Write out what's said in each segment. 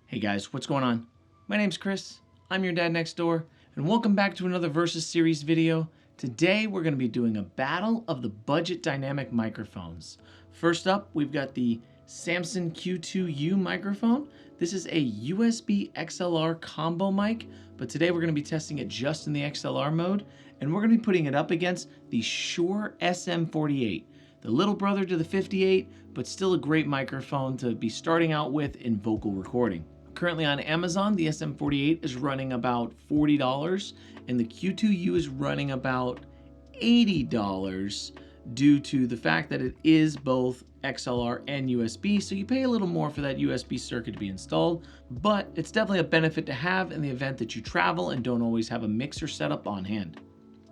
Hey guys, what's going on? My name's Chris, I'm your dad next door, and welcome back to another Versus Series video. Today we're going to be doing a battle of the budget dynamic microphones. First up, we've got the Samson Q2U microphone. This is a USB XLR combo mic, but today we're going to be testing it just in the XLR mode, and we're going to be putting it up against the Shure SM48. The little brother to the 58, but still a great microphone to be starting out with in vocal recording. Currently on Amazon, the SM48 is running about $40 and the Q2U is running about $80 due to the fact that it is both XLR and USB, so you pay a little more for that USB circuit to be installed, but it's definitely a benefit to have in the event that you travel and don't always have a mixer setup on hand.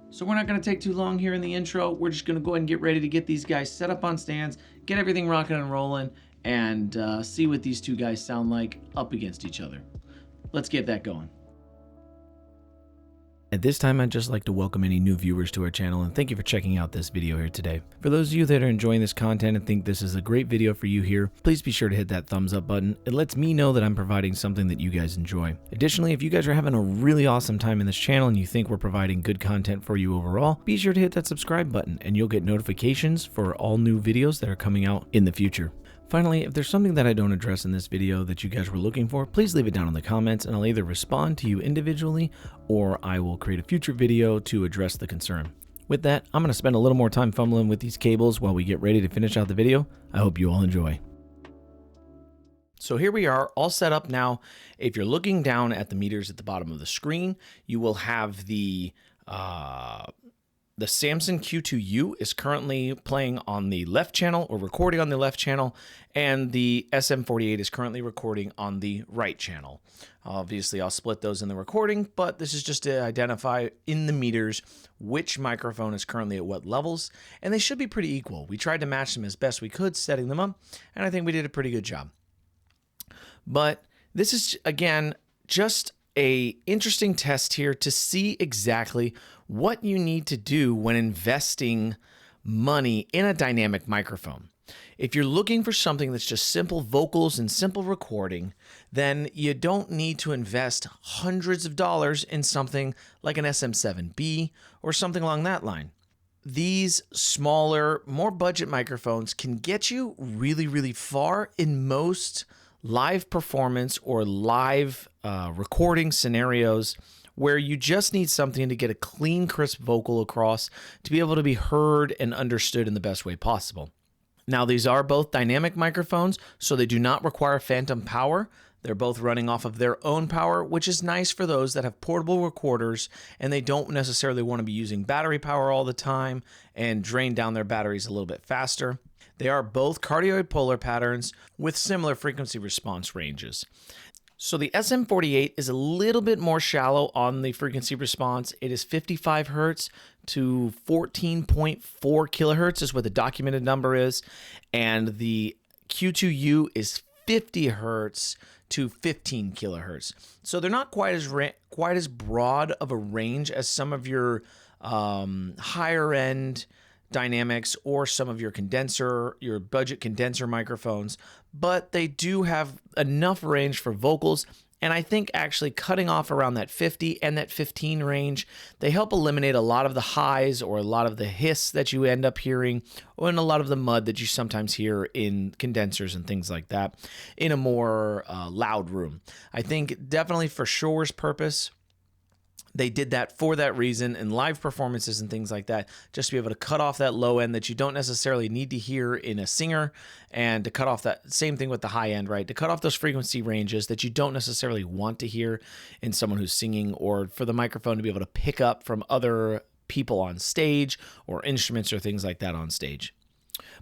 So we're not going to take too long here in the intro. We're just going to go ahead and get ready to get these guys set up on stands, get everything rocking and rolling, and see what these two guys sound like up against each other. Let's get that going. At this time, I'd just like to welcome any new viewers to our channel and thank you for checking out this video here today. For those of you that are enjoying this content and think this is a great video for you here, please be sure to hit that thumbs up button. It lets me know that I'm providing something that you guys enjoy. Additionally, if you guys are having a really awesome time in this channel and you think we're providing good content for you overall, be sure to hit that subscribe button and you'll get notifications for all new videos that are coming out in the future. Finally, if there's something that I don't address in this video that you guys were looking for, please leave it down in the comments and I'll either respond to you individually or I will create a future video to address the concern. With that, I'm going to spend a little more time fumbling with these cables while we get ready to finish out the video. I hope you all enjoy. So here we are, all set up now. If you're looking down at the meters at the bottom of the screen, you will have the Samson Q2U is currently playing on the left channel or recording on the left channel, and the SM48 is currently recording on the right channel. Obviously, I'll split those in the recording, but this is just to identify in the meters which microphone is currently at what levels, and they should be pretty equal. We tried to match them as best we could, setting them up, and I think we did a pretty good job. But this is, again, just an interesting test here to see exactly what you need to do when investing money in a dynamic microphone. If you're looking for something that's just simple vocals and simple recording, then you don't need to invest hundreds of dollars in something like an SM7B or something along that line. These smaller, more budget microphones can get you really, really far in most live performance or live recording scenarios where you just need something to get a clean, crisp vocal across to be able to be heard and understood in the best way possible. Now, these are both dynamic microphones, so they do not require phantom power. They're both running off of their own power, which is nice for those that have portable recorders and they don't necessarily want to be using battery power all the time and drain down their batteries a little bit faster. They are both cardioid polar patterns with similar frequency response ranges. So the SM48 is a little bit more shallow on the frequency response. It is 55 hertz to 14.4 kilohertz is what the documented number is. And the Q2U is 50 hertz to 15 kilohertz. So they're not quite as broad of a range as some of your higher end dynamics or some of your budget condenser microphones, but they do have enough range for vocals. And I think actually cutting off around that 50 and that 15 range, they help eliminate a lot of the highs or a lot of the hiss that you end up hearing, or in a lot of the mud that you sometimes hear in condensers and things like that in a more loud room. I think definitely for Shure's purpose, they did that for that reason, and live performances and things like that, just to be able to cut off that low end that you don't necessarily need to hear in a singer, and to cut off that same thing with the high end, right? To cut off those frequency ranges that you don't necessarily want to hear in someone who's singing, or for the microphone to be able to pick up from other people on stage or instruments or things like that on stage.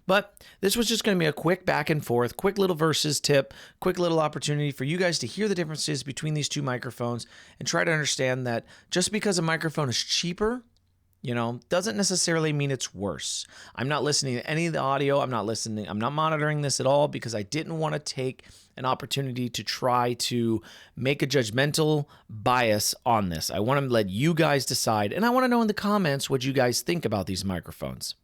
But this was just going to be a quick back and forth, quick little versus tip, quick little opportunity for you guys to hear the differences between these two microphones and try to understand that just because a microphone is cheaper, doesn't necessarily mean it's worse. I'm not listening to any of the audio. I'm not monitoring this at all because I didn't want to take an opportunity to try to make a judgmental bias on this. I want to let you guys decide, and I want to know in the comments what you guys think about these microphones.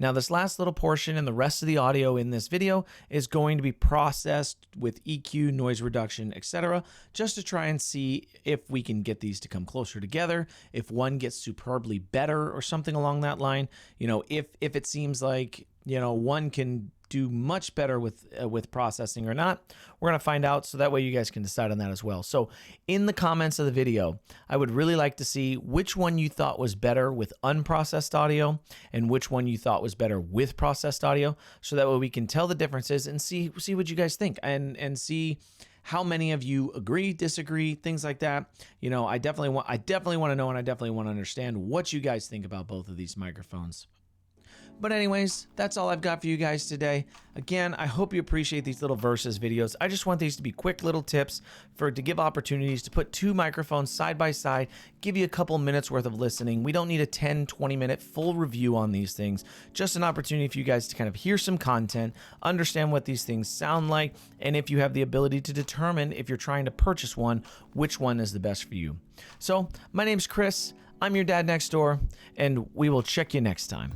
Now, this last little portion and the rest of the audio in this video is going to be processed with EQ, noise reduction, etc., just to try and see if we can get these to come closer together, if one gets superbly better or something along that line. You know, if it seems like, you know, one can do much better with processing or not, we're going to find out, so that way you guys can decide on that as well. So in the comments of the video, I would really like to see which one you thought was better with unprocessed audio and which one you thought was better with processed audio, so that way we can tell the differences and see what you guys think, and see how many of you agree, disagree, things like that. You know, I definitely want to know, and I definitely want to understand what you guys think about both of these microphones. But anyways, that's all I've got for you guys today. Again, I hope you appreciate these little versus videos. I just want these to be quick little tips to give opportunities to put two microphones side by side, give you a couple minutes worth of listening. We don't need a 10-20 minute full review on these things. Just an opportunity for you guys to kind of hear some content, understand what these things sound like, and if you have the ability to determine, if you're trying to purchase one, which one is the best for you. So my name's Chris. I'm your dad next door, and we will check you next time.